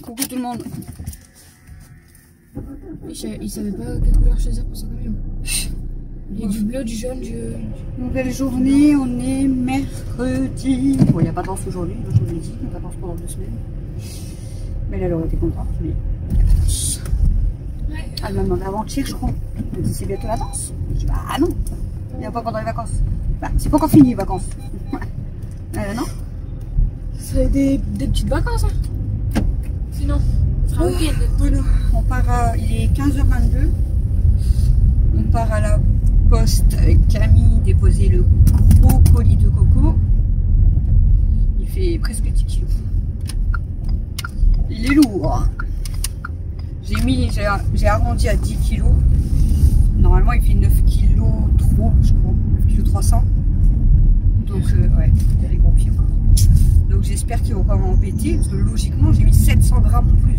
Coucou tout le monde. Il savait pas quelle couleur choisir pour son camion. Il y a du bleu, du jaune, du... Nouvelle journée, on est mercredi. Bon, il n'y a pas de danse aujourd'hui, je vous l'ai dit, il n'y a pas de danse pendant 2 semaines. Mais elle aurait été contente, mais il n'y a pas de danse. Ouais. Elle m'a demandé avant-hier, je crois. Elle m'a dit c'est bientôt la danse. Je dis bah non, il n'y a pas pendant les vacances. Bah, c'est pas encore fini les vacances. Non. Ce serait des petites vacances, hein. Sinon, ce sera un week-end. Voilà, on part à, il est 15h22. On part à la poste avec Camille déposer le gros colis de coco. Il fait presque 10 kilos. Il est lourd. J'ai arrondi à 10 kilos. Normalement, il fait 9 kilos trop, je crois. 9 kilos 300. Donc, ouais, il y a les gros pieds encore. Donc, j'espère qu'ils vont pas m'embêter. Parce que logiquement, j'ai mis 700 grammes en plus.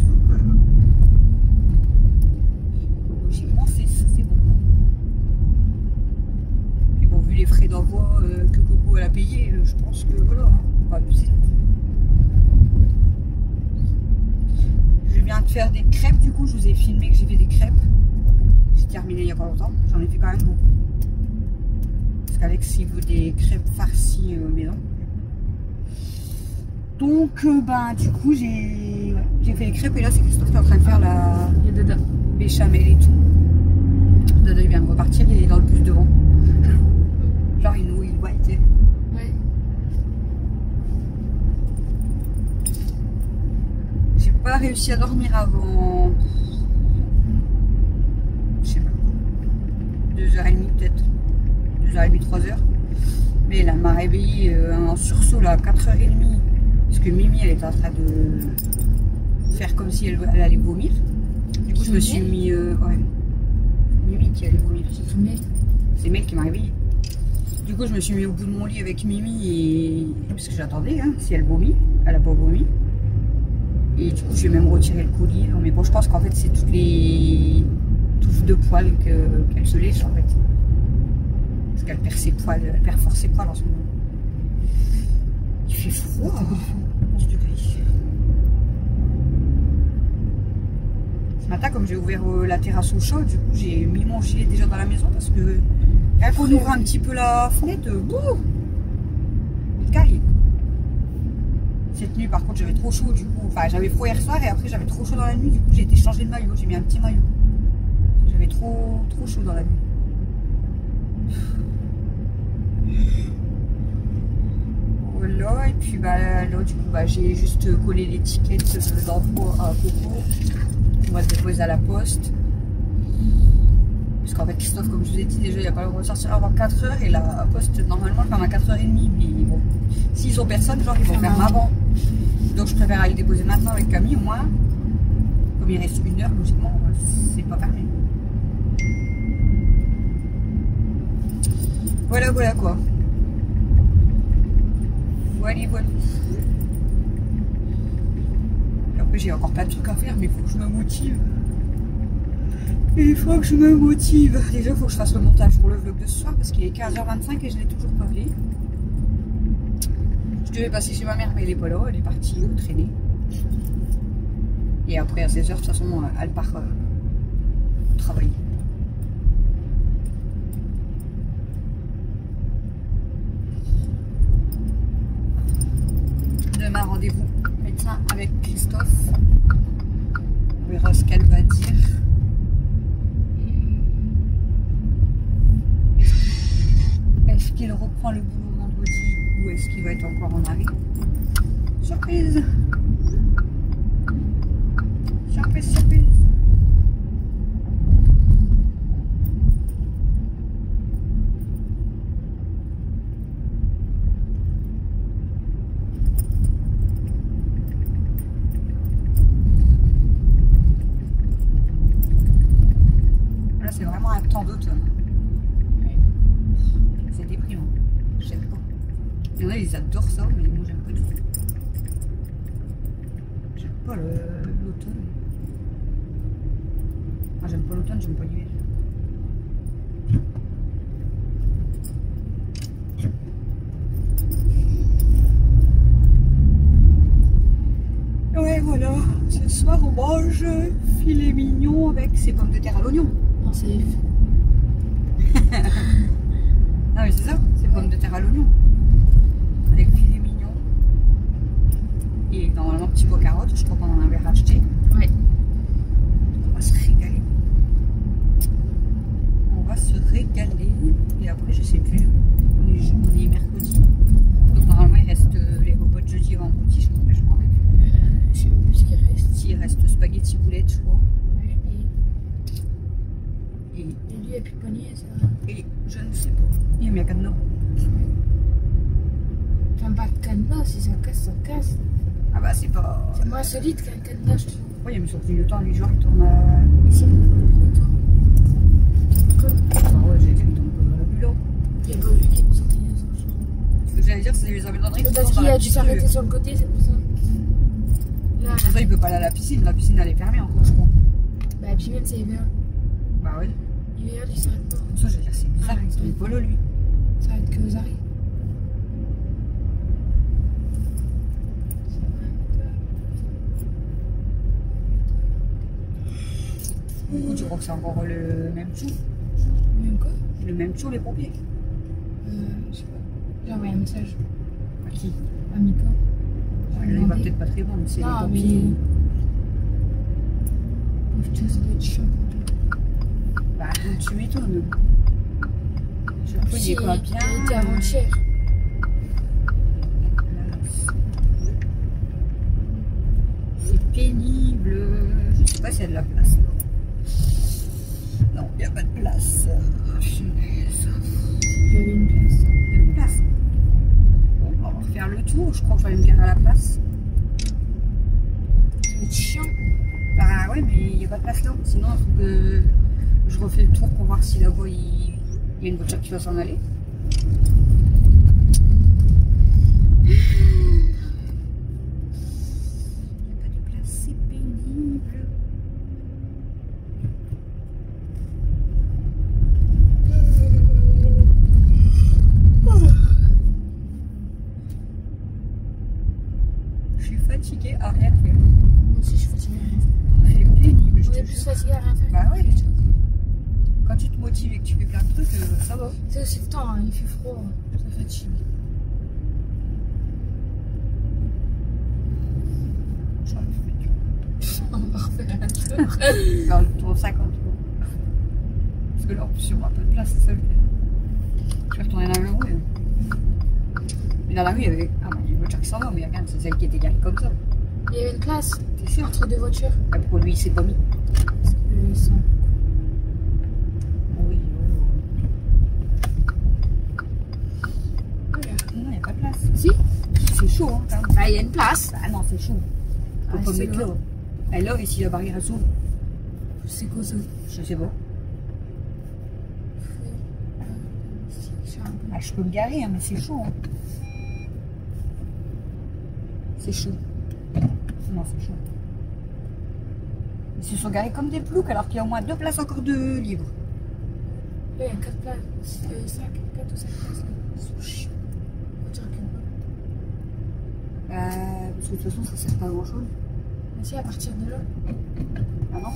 Donc, logiquement, c'est bon. Et bon, vu les frais d'envoi que Coco elle a payé, je pense que voilà, on va abuser. Je viens de faire des crêpes, du coup, je vous ai filmé que j'ai fait des crêpes. J'ai terminé il n'y a pas longtemps, j'en ai fait quand même beaucoup. Parce qu'Alex il veut des crêpes farcies maison. Donc, ben, du coup, j'ai fait les crêpes et là, c'est Christophe qui est en train de faire la béchamel et tout. Dada, il vient de repartir, il est dans le bus devant. Genre, il nous, il voit, tu sais. Ouais. J'ai pas réussi à dormir avant. Je sais pas. 2h30 peut-être. 2h30, 3h. Mais elle m'a réveillée en sursaut là, à 4h30. Parce que Mimi, elle était en train de faire comme si elle allait vomir. Du coup, je me suis mis. Ouais. Mimi qui allait vomir. C'est Mel qui m'a réveillée. Du coup, je me suis mis au bout de mon lit avec Mimi et. Parce que j'attendais, hein, si elle vomit. Elle a pas vomi. Et du coup, je vais même retirer le colis. Mais bon, je pense qu'en fait, c'est toutes les touffes de poils qu'elle se lèche en fait. Parce qu'elle perd ses poils, elle perd fort ses poils en ce moment. Il fait froid, 11 degrés. Ce matin, comme j'ai ouvert la terrasse au chaud, du coup, j'ai mis mon gilet déjà dans la maison parce que quand on ouvre un petit peu la fenêtre, bouh, il caille. Cette nuit, par contre, j'avais trop chaud, du coup, enfin, j'avais froid hier soir et après, j'avais trop chaud dans la nuit, du coup, j'ai été changer de maillot, j'ai mis un petit maillot. J'avais trop chaud dans la nuit. Voilà, et puis bah, là, du coup, bah, j'ai juste collé l'étiquette d'envoi à Coco. On va se déposer à la poste. Parce qu'en fait, Christophe, comme je vous ai dit déjà, il n'y a pas le droit de sortir avant 4h et la poste, normalement, elle ferme à 4h30. Mais bon, s'ils ont personne, genre, ils vont fermer avant. Donc, je préfère aller déposer maintenant avec Camille, au moins. Comme il reste 1 heure, logiquement, c'est pas fermé. Voilà, voilà quoi. Voilà. Et après, j'ai encore plein de trucs à faire, mais il faut que je me motive. Il faut que je me motive. Déjà, il faut que je fasse le montage pour le vlog de ce soir parce qu'il est 15h25 et je l'ai toujours pas fait. Je devais passer chez ma mère, mais elle est pas là, elle est partie traîner. Et après, à 16h, de toute façon, elle part travailler. Demain, rendez-vous médecin avec Christophe. On verra ce qu'elle va dire. Est-ce qu'il reprend le boulot vendredi ou est-ce qu'il va être encore en arrêt? Surprise! Surprise, surprise! Là, c'est vraiment un temps d'automne. C'est déprimant. J'aime pas. Il y en a, ils adorent ça, mais moi, j'aime pas du tout. J'aime pas l'automne. Moi, j'aime pas l'automne, j'aime pas l'hiver. Ouais, voilà. Ce soir, on mange filet mignon avec ses pommes de terre à l'oignon. Non, c'est. Ah mais c'est ça, c'est pommes de terre à l'oignon. Avec filet mignon. Et normalement petit pot carotte, je crois qu'on en avait racheté. Ouais. On va se régaler. On va se régaler. Et après je sais plus. On est mercredi. Donc normalement il reste les repas de jeudi et vendredi, je m'en rappelle plus. Je sais plus ce qu'il reste. Il reste spaghetti boulettes, je crois. Ouais, Et et lui, il n'y a plus de panier, ça. Et je ne sais pas. Il y a mis un cadenas. Enfin, pas de cadenas, si ça casse, ça casse. Ah bah c'est pas. C'est moins solide qu'un cadenas, je trouve. Oui, mais surtout le temps, les jours ils tournent ici. Ah ouais, j'ai dit qu'ils tournent pas dans la bulle. Il n'y a pas vu qu'il nous sortait les autres. Ce que j'allais dire, c'est les abandonneries qui Parce tournent dans qu'il la a dû petite s'arrêter rue. sur le côté, c'est pour ça. Là, Pour ça, il peut pas aller à la piscine. La piscine, elle est fermée encore, je crois. bah, puis même, c'est hiver. Bah oui. Hiver, il s'arrête pas. Pour ça, je veux dire, c'est bizarre. Il tourne polo, lui. Ça s'arrête que aux arrêts. Du coup, tu crois que c'est encore le même chou? Même quoi? Le même chou, les pompiers? Je sais pas. J'ai envoyé un message À qui? à Miko. Ouais, là, il va peut-être pas très bon, mais c'est les Non, pompiers. mais. Putain, ça doit être chiant. Bah, tu m'étonnes. Je peux Si, dire quoi bien. il était avant-hier. C'est pénible. Je sais pas s'il y a de la place là. Non, il n'y a pas de place. Punaise. Il y avait une place. Il y a une place. Bon, on va refaire le tour. Je crois que je vais aller me garer à la place. Ça doit être chiant. Bah ouais, mais il n'y a pas de place là. Sinon, il faut que je refais le tour pour voir si là-bas il y a une voiture qui va s'en aller. Il n'y a pas de place, c'est pénible. Je suis fatiguée à rien faire. Moi aussi, je suis fatiguée à rien faire. C'est pénible, je On te est plus jure. fatiguée à rien faire. Bah qu'à ouais. faire quelque chose. Quand tu te motives et que tu fais plein de trucs, ça va. C'est aussi le temps, hein, il fait froid, ça fatigue. J'en ai fait. On va refaire un tour. Faire le tour 50 euros. Parce que là, en plus, il n'y aura pas de place, c'est ça le pire. Je vais retourner dans la rue. Mais dans la rue, il y avait. Ah, bah, il y a une voiture qui s'en va, mais regarde, c'est celle qui était garée comme ça. Il y avait une place T'es sûr? entre deux voitures. Ah, pourquoi lui, il s'est pas mis? Parce qu'ils sont. Oui, Regarde. non, il n'y a pas de place. Si. C'est chaud, hein, quand même. Bah, il y a une place. Ah non, c'est chaud. Faut Ah, pas c'est mettre là. loin. Et là, ici, la barrière, elle s'ouvre. C'est quoi ça? Je sais pas. C'est un peu. Ah, je peux me garer, hein, mais c'est chaud. Hein. C'est chaud. Non, c'est chaud. Ils se sont garés comme des ploucs alors qu'il y a au moins 2 places encore de libres. Là, il y a 4 places. 4 ou 5 places. Là. Ils sont chiants. Voiture qu'une Parce que de toute façon, ça sert pas à grand chose. Mais si, à partir de là. Ah non.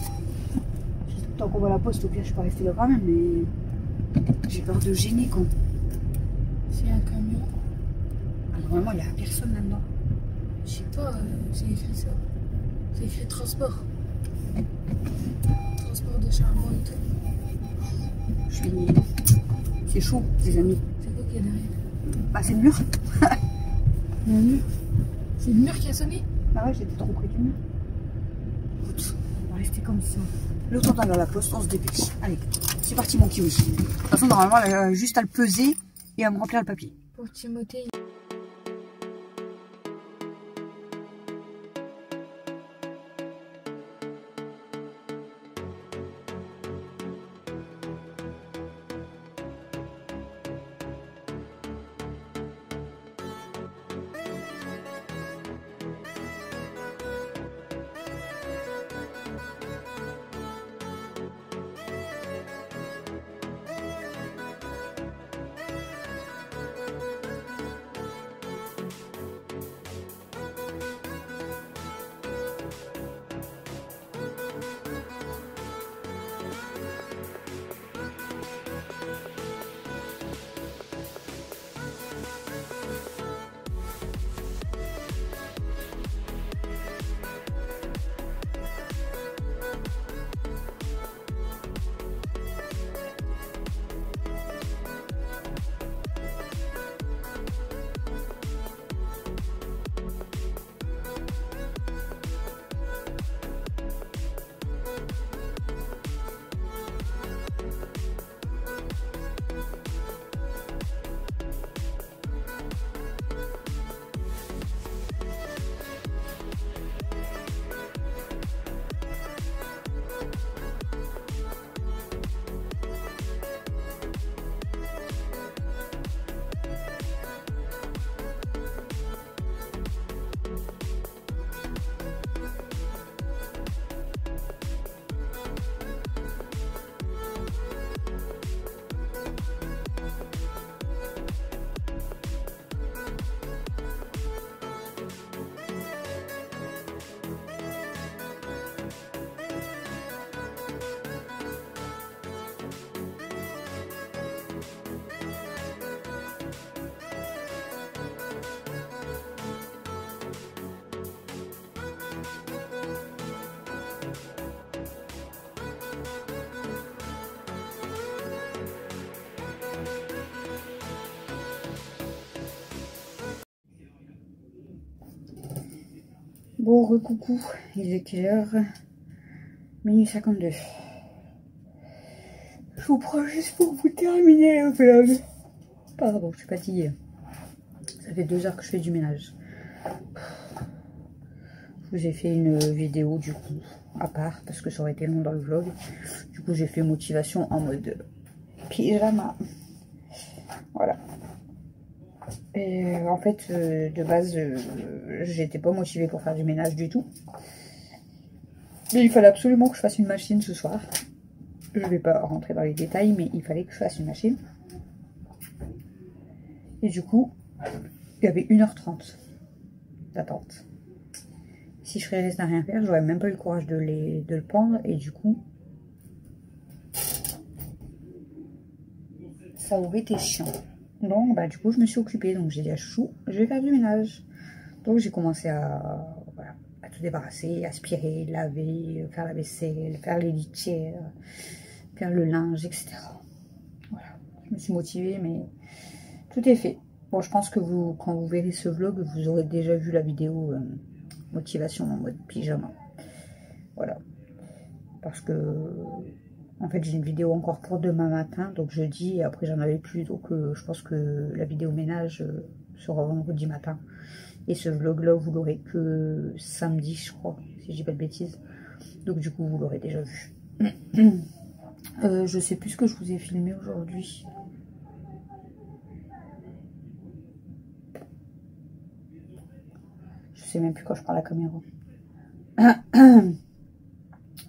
Tant qu'on va à la poste, au pire, je peux rester là quand même, mais j'ai peur de gêner quand. S'il y a un camion. Ah, normalement, il n'y a personne là-dedans. Je sais pas, c'est écrit ça. C'est écrit transport. Transport de charbon et tout. Je suis. C'est chaud, les amis. C'est quoi qu'il y a derrière? Bah, c'est le mur. Il y a un mur. C'est le mur qui a sonné? Ah ouais, j'étais trop près du mur. Écoute, on va rester comme ça. Le temps d'aller à la poste, on se dépêche. Allez, c'est parti mon kiwi. De toute façon, normalement, elle a juste à le peser et à me remplir le papier. Pour Timothée. Bon, recoucou, il est quelle heure? Minuit 52. Je vous prends juste pour vous terminer le vlog. Pardon, je suis fatiguée. Ça fait 2 heures que je fais du ménage. Je vous ai fait une vidéo du coup, à part, parce que ça aurait été long dans le vlog. Du coup, j'ai fait motivation en mode pyjama. Voilà. Et en fait, de base, j'étais pas motivée pour faire du ménage du tout. Mais il fallait absolument que je fasse une machine ce soir. Je vais pas rentrer dans les détails, mais il fallait que je fasse une machine. Et du coup, il y avait 1h30 d'attente. Si je serais restée à rien faire, j'aurais même pas eu le courage de le prendre. Et du coup, ça aurait été chiant. Donc, bah, du coup, je me suis occupée. Donc, j'ai dit à Chouchou, je vais faire du ménage. Donc, j'ai commencé à tout débarrasser, aspirer, laver, faire la vaisselle, faire les litières, faire le linge, etc. Voilà. Je me suis motivée, mais tout est fait. Bon, je pense que quand vous verrez ce vlog, vous aurez déjà vu la vidéo motivation en mode pyjama. Voilà. Parce que, en fait, j'ai une vidéo encore pour demain matin, donc jeudi, et après j'en avais plus. Donc, je pense que la vidéo ménage sera vendredi matin. Et ce vlog-là, vous l'aurez que samedi, je crois, si je dis pas de bêtises. Donc, du coup, vous l'aurez déjà vu. Je sais plus ce que je vous ai filmé aujourd'hui. Je sais même plus quand je prends la caméra.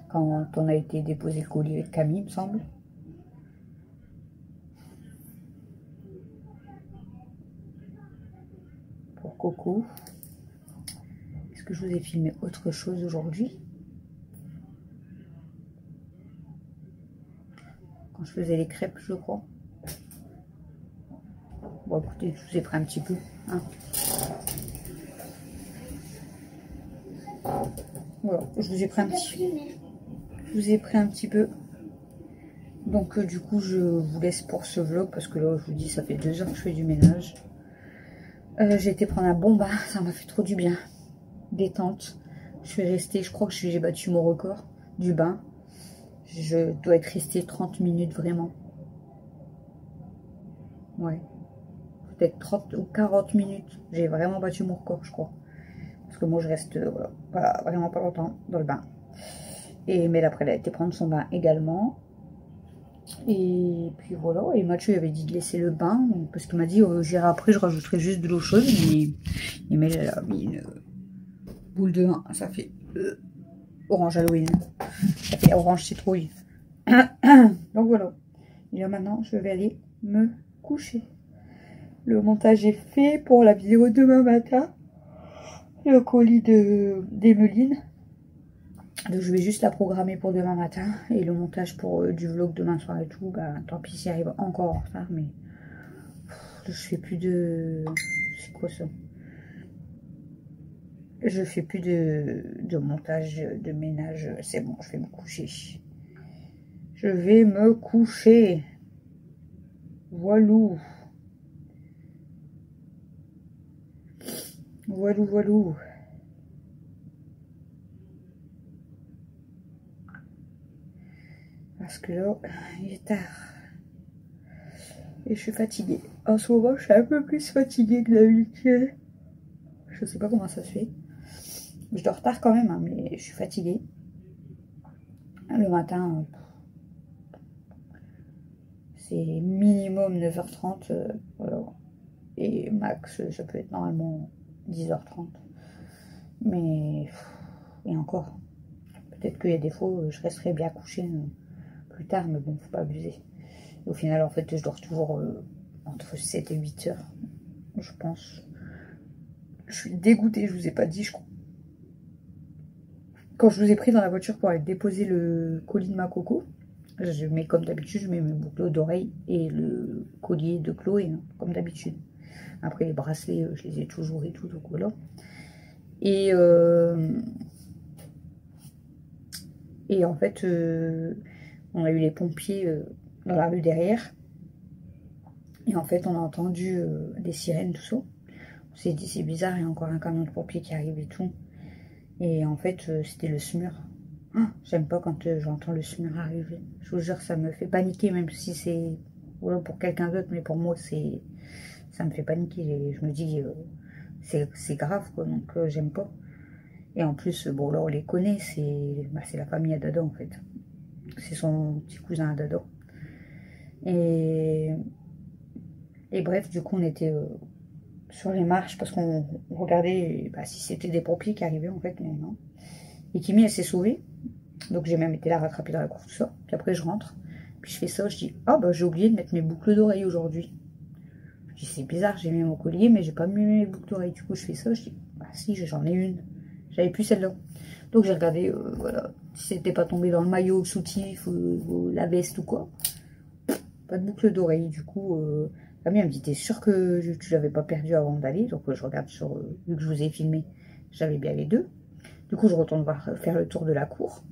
Quand on a été déposer le colis avec Camille, il me semble. Pour Coco. Est-ce que je vous ai filmé autre chose aujourd'hui? Quand je faisais les crêpes, je crois. Bon, écoutez, je vous ai pris un petit peu. Hein. Voilà, je vous ai pris un petit peu. Donc, du coup, je vous laisse pour ce vlog parce que là, je vous dis, ça fait 2 heures que je fais du ménage. J'ai été prendre un bon bain, ça m'a fait trop du bien. Détente. Je suis restée, je crois que j'ai battu mon record du bain. Je dois être restée 30 minutes vraiment. Ouais. Peut-être 30 ou 40 minutes. J'ai vraiment battu mon record, je crois. Parce que moi, je reste voilà, vraiment pas longtemps dans le bain. Et mais après, elle a été prendre son bain également. Et puis voilà. Et Mathieu avait dit de laisser le bain. Parce qu'il m'a dit, j'irai après, je rajouterai juste de l'eau chaude. Mais elle a mis une boule de vin. Ça fait orange Halloween. Ça fait orange citrouille. Donc voilà. Et là maintenant, je vais aller me coucher. Le montage est fait pour la vidéo demain matin. Le colis d'Emeline. Donc je vais juste la programmer pour demain matin. Et le montage pour du vlog demain soir et tout. Bah tant pis s'il arrive encore en retard. Mais je fais plus de... C'est quoi ça? Je fais plus de montage, de ménage. C'est bon, je vais me coucher. Je vais me coucher. Voilou. Voilou, voilou. Parce que là, il est tard. Et je suis fatiguée. En ce moment, je suis un peu plus fatiguée que d'habitude. Je sais pas comment ça se fait. Je dors tard quand même, hein, mais je suis fatiguée. Le matin, c'est minimum 9h30. Voilà. Et max, ça peut être normalement 10h30. Mais, et encore. Peut-être qu'il y a des fois, je resterai bien couchée plus tard, mais bon, faut pas abuser. Et au final, en fait, je dors toujours entre 7 et 8 heures, je pense. Je suis dégoûtée, je vous ai pas dit, je crois. Quand je vous ai pris dans la voiture pour aller déposer le colis de ma Coco, je mets comme d'habitude, je mets mes boucles d'oreilles et le collier de Chloé, hein, comme d'habitude. Après, les bracelets, je les ai toujours et tout, donc voilà. Et en fait, on a eu les pompiers dans la rue derrière. Et en fait, on a entendu des sirènes, tout ça. On s'est dit, c'est bizarre, il y a encore un camion de pompiers qui arrive et tout. Et en fait, c'était le SMUR. J'aime pas quand j'entends le SMUR arriver. Je vous jure, ça me fait paniquer, même si c'est voilà, pour quelqu'un d'autre, mais pour moi, ça me fait paniquer. Je me dis, c'est grave, quoi, donc j'aime pas. Et en plus, bon, là, on les connaît, c'est la famille à Dada, en fait. C'est son petit cousin à Dada. Et bref, du coup, on était sur les marches parce qu'on regardait si c'était des pompiers qui arrivaient, en fait, mais non. Et Kimi, elle s'est sauvée. Donc j'ai même été la rattraper dans la cour, tout ça. Puis après, je rentre. Puis je fais ça, je dis, ah bah j'ai oublié de mettre mes boucles d'oreilles aujourd'hui. Je dis, c'est bizarre, j'ai mis mon collier, mais j'ai pas mis mes boucles d'oreilles. Du coup, je fais ça, je dis, bah si, j'en ai une. J'avais plus celle-là. Donc j'ai regardé, voilà, si c'était pas tombé dans le maillot, le soutif, la veste ou quoi. Pas de boucle d'oreille. Du coup, Camille, elle me dit, t'es sûre que tu l'avais pas perdu avant d'aller? Donc je regarde sur, vu que je vous ai filmé, j'avais bien les deux. Du coup, je retourne faire le tour de la cour.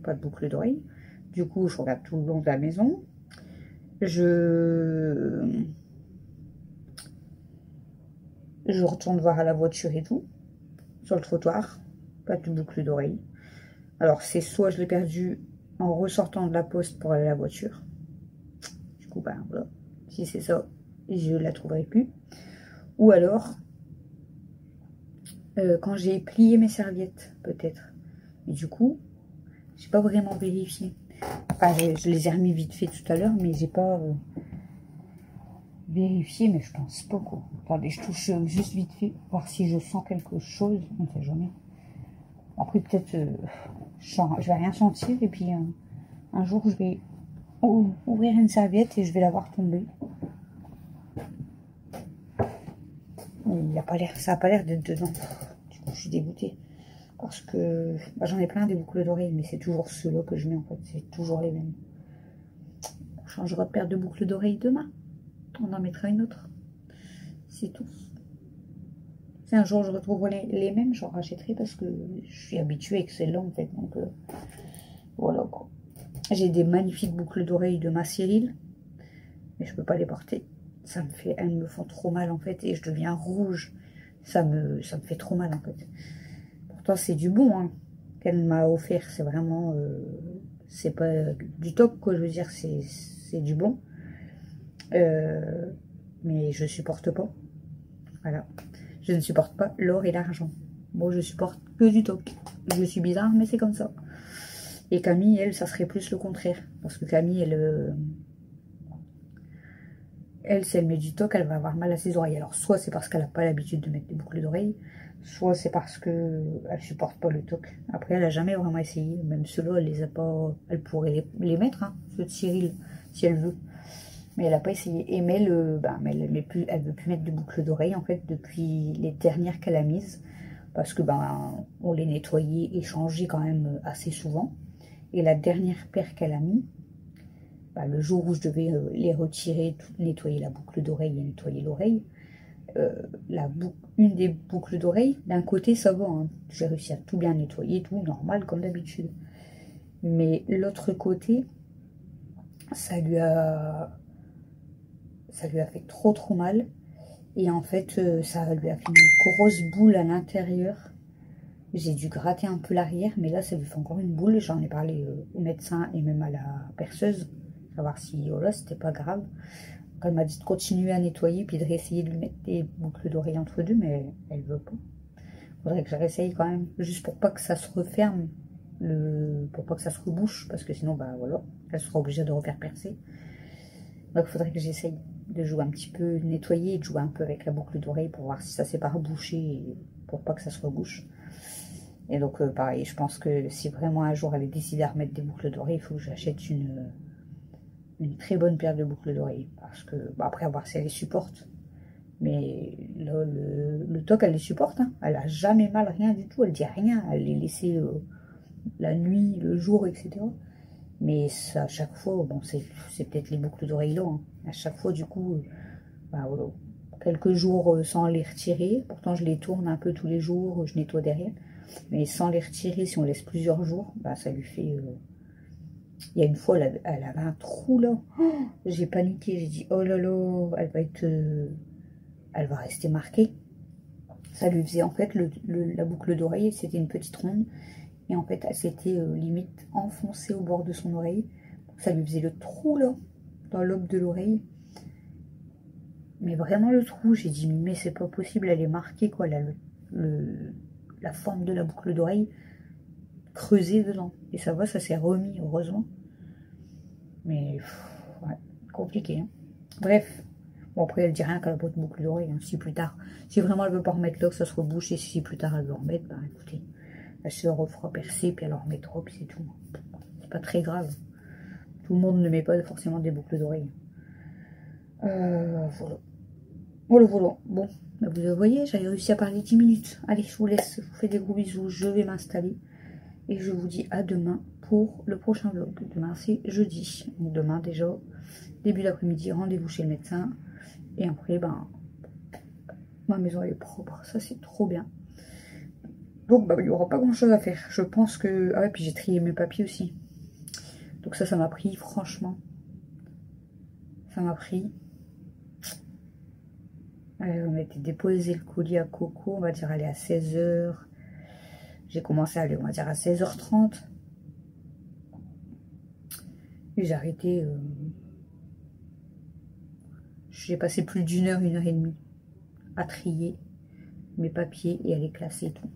Pas de boucle d'oreille. Du coup, je regarde tout le long de la maison. Je retourne voir à la voiture et tout. Sur le trottoir. Pas de boucle d'oreille. Alors, c'est soit je l'ai perdu en ressortant de la poste pour aller à la voiture. Du coup, ben voilà. Si c'est ça, je la trouverai plus. Ou alors, quand j'ai plié mes serviettes, peut-être. Et du coup, j'ai pas vraiment vérifié. Enfin, je les ai remis vite fait tout à l'heure, mais j'ai pas vérifié, mais je pense pas quoi. Attendez, je touche juste vite fait, voir si je sens quelque chose. On ne sait jamais. Après, peut-être, je vais rien sentir, et puis un jour, je vais ouvrir une serviette et je vais la voir tomber. Il y a pas l'air, ça n'a pas l'air d'être dedans. Du coup, je suis dégoûtée. Parce que j'en ai plein des boucles d'oreilles, mais c'est toujours ceux-là que je mets en fait. C'est toujours les mêmes. On changera de paire de boucles d'oreilles demain. On en mettra une autre. C'est tout. Si un jour je retrouve les mêmes, j'en rachèterai parce que je suis habituée avec celle-là en fait. Donc voilà quoi. J'ai des magnifiques boucles d'oreilles de ma Cyril, mais je peux pas les porter. Elles me font trop mal en fait et je deviens rouge. Ça me fait trop mal en fait. C'est du bon hein, qu'elle m'a offert, c'est vraiment c'est pas du top quoi, je veux dire, c'est du bon, mais je supporte pas, voilà, je ne supporte pas l'or et l'argent. Bon, je supporte que du top. Je suis bizarre, mais c'est comme ça. Et Camille, elle, ça serait plus le contraire, parce que Camille, elle, si elle met du toc, elle va avoir mal à ses oreilles. Alors, soit c'est parce qu'elle n'a pas l'habitude de mettre des boucles d'oreilles, soit c'est parce qu'elle ne supporte pas le toc. Après, elle n'a jamais vraiment essayé. Même ceux-là, elle les a pas. Elle pourrait les mettre, hein, ceux de Cyril, si elle veut. Mais elle n'a pas essayé. Et Mel, elle ne veut plus mettre de boucles d'oreilles, en fait, depuis les dernières qu'elle a mises. Parce que, on les nettoyait et changeait quand même assez souvent. Et la dernière paire qu'elle a mis, le jour où je devais les retirer, nettoyer la boucle d'oreille et nettoyer l'oreille, une des boucles d'oreille, d'un côté ça va, hein. J'ai réussi à tout bien nettoyer, tout normal comme d'habitude. Mais l'autre côté, ça lui a fait trop mal. Et en fait, ça lui a fait une grosse boule à l'intérieur. J'ai dû gratter un peu l'arrière, mais là ça lui fait encore une boule. J'en ai parlé au médecin et même à la perceuse, savoir si là c'était pas grave. Donc, elle m'a dit de continuer à nettoyer puis de réessayer de lui mettre des boucles d'oreilles entre deux, mais elle veut pas. Faudrait que je réessaye quand même, juste pour pas que ça se referme, pour pas que ça se rebouche, parce que sinon voilà, elle sera obligée de refaire percer. Donc il faudrait que j'essaye de jouer un petit peu, nettoyer et de jouer un peu avec la boucle d'oreille pour voir si ça s'est pas rebouché et pour pas que ça se rebouche. Et donc pareil, je pense que si vraiment un jour elle est décidée à remettre des boucles d'oreilles, il faut que j'achète une très bonne paire de boucles d'oreilles. Parce que, après, à voir si elle les supporte. Mais là, le toc, elle les supporte. Hein. Elle a jamais mal, rien du tout. Elle dit rien. Elle les laissait la nuit, le jour, etc. Mais ça, à chaque fois, bon, c'est peut-être les boucles d'oreilles là. Hein. À chaque fois, du coup, voilà, quelques jours sans les retirer. Pourtant, je les tourne un peu tous les jours. Je nettoie derrière. Mais sans les retirer, si on laisse plusieurs jours, ça lui fait... Il y a une fois, elle avait un trou là. Oh, j'ai paniqué, j'ai dit oh là là, elle va rester marquée. Ça lui faisait en fait la boucle d'oreille, c'était une petite ronde. Et en fait, elle s'était limite enfoncée au bord de son oreille. Donc, ça lui faisait le trou là, dans l'aube de l'oreille. Mais vraiment le trou, j'ai dit mais c'est pas possible, elle est marquée quoi, là, la forme de la boucle d'oreille creusée dedans. Et ça va, ça s'est remis, heureusement. Mais, ouais, compliqué. Hein. Bref. Bon, après, elle dit rien qu'elle a pas de boucle d'oreille. Hein. Si plus tard, si vraiment elle veut pas remettre là, que ça se rebouche, et si plus tard elle veut remettre, bah écoutez, elle se refera percer, puis elle en remettra, puis c'est tout. C'est pas très grave. Tout le monde ne met pas forcément des boucles d'oreille. Voilà. Voilà. Bon, bah, vous voyez, j'avais réussi à parler 10 minutes. Allez, je vous laisse, je vous fais des gros bisous, je vais m'installer. Et je vous dis à demain pour le prochain vlog. Demain, c'est jeudi. Donc demain, déjà, début d'après-midi, rendez-vous chez le médecin. Et après, ben, ma maison elle est propre. Ça, c'est trop bien. Donc, bah, il n'y aura pas grand-chose à faire. Je pense que... Ah ouais, puis j'ai trié mes papiers aussi. Donc ça m'a pris, franchement. Ça m'a pris... on a été déposer le colis à Coco. On va dire aller à 16 h. J'ai commencé à aller, on va dire, à 16 h 30. Et j'ai arrêté... J'ai passé plus d'1 heure, 1 h 30 à trier mes papiers et à les classer et tout.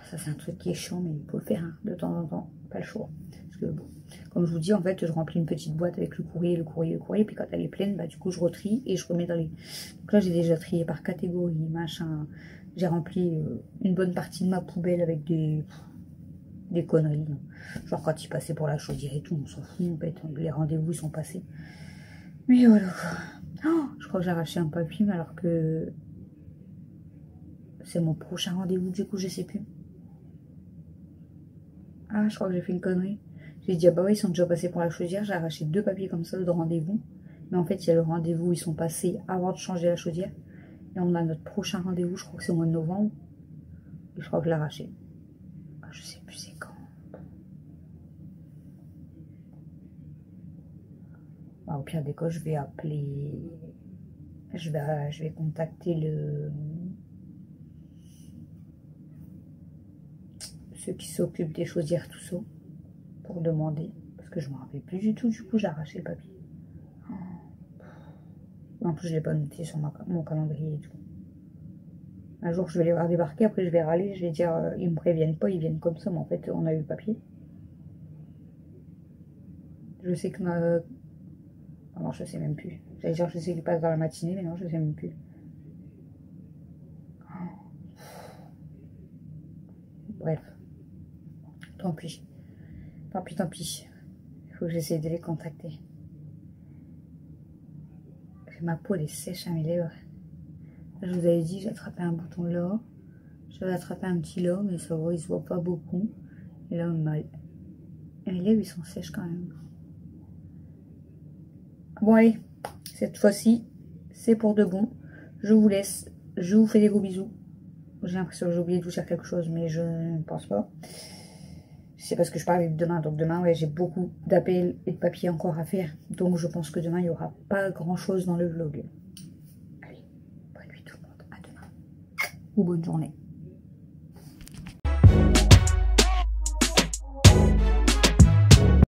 Ça, c'est un truc qui est chiant, mais il faut le faire hein, de temps en temps. Pas le choix. Parce que, bon, comme je vous dis, en fait, je remplis une petite boîte avec le courrier. Puis quand elle est pleine, bah, du coup, je retrie et je remets dans les... Donc là, j'ai déjà trié par catégorie, machin. J'ai rempli une bonne partie de ma poubelle avec des conneries. Genre quand il passait pour la chaudière et tout, on s'en fout en fait. Les rendez-vous ils sont passés. Mais voilà. Oh, je crois que j'ai arraché un papier, mais alors que c'est mon prochain rendez-vous, du coup, je sais plus. Ah, je crois que j'ai fait une connerie. J'ai dit, ah bah ouais, ils sont déjà passés pour la chaudière. J'ai arraché 2 papiers comme ça de rendez-vous. Mais en fait, il y a le rendez-vous, ils sont passés avant de changer la chaudière. Et on a notre prochain rendez-vous, je crois que c'est au mois de novembre. Et je crois que je l'ai arraché. Ah, je sais plus c'est quand. Bah, au pire des cas, je vais appeler... Je vais contacter ceux qui s'occupent des chaudières, tout ça, pour demander. Parce que je ne me rappelle plus du tout, du coup, j'ai arraché le papier. En plus, je ne l'ai pas noté sur mon calendrier et tout. Un jour, je vais les voir débarquer, après je vais râler, je vais dire, ils me préviennent pas, ils viennent comme ça, mais en fait, on a eu le papier. Je sais que ma... Non, je sais même plus. J'allais dire, je sais qu'il passe dans la matinée, mais non, je sais même plus. Bref. Tant pis. Tant pis. Il faut que j'essaie de les contacter. Ma peau, elle est sèche à mes lèvres. Je vous avais dit, j'ai attrapé un bouton là. J'avais attrapé un petit là, mais ça va, il se voit pas beaucoup. Et là, mes lèvres, ils sont sèches quand même. Bon, allez. Cette fois-ci, c'est pour de bon. Je vous laisse. Je vous fais des gros bisous. J'ai l'impression que j'ai oublié de vous dire quelque chose, mais je ne pense pas. C'est parce que je parlais de demain. Donc demain, ouais, j'ai beaucoup d'appels et de papiers encore à faire. Donc je pense que demain, il n'y aura pas grand-chose dans le vlog. Allez, bonne nuit tout le monde. À demain. Ou bonne journée.